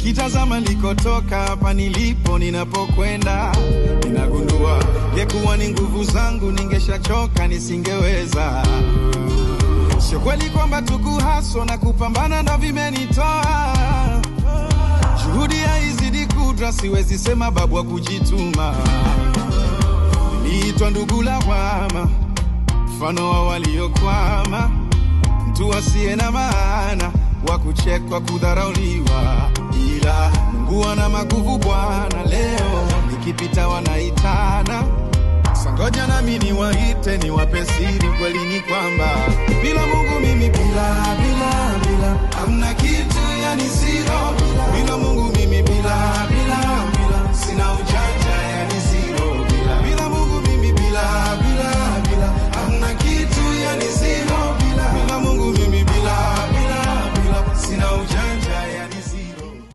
Nikitazama nilikotoka hapa nilipo ninapokwenda, ninagundua ingekuwa ni nguvu zangu ningeshachoka nisingeweza. Sio kweli kwamba tukuhaso na kupambana ndo vimenitoa. Juhudi haizidi kudra, siwezi sema babu wa kujituma. Niliitwa ndugu lawama, mfano wa waliokwama, mtu asiye na maana, wa kuchekwa kudharauliwa. Ila Mungu ana maguvu Bwana, leo nikipita wanaitana. Sangoja nami niwaite niwape siri, kweli ni kwamba bila Mungu mimi bila hamna kitu, yani zero.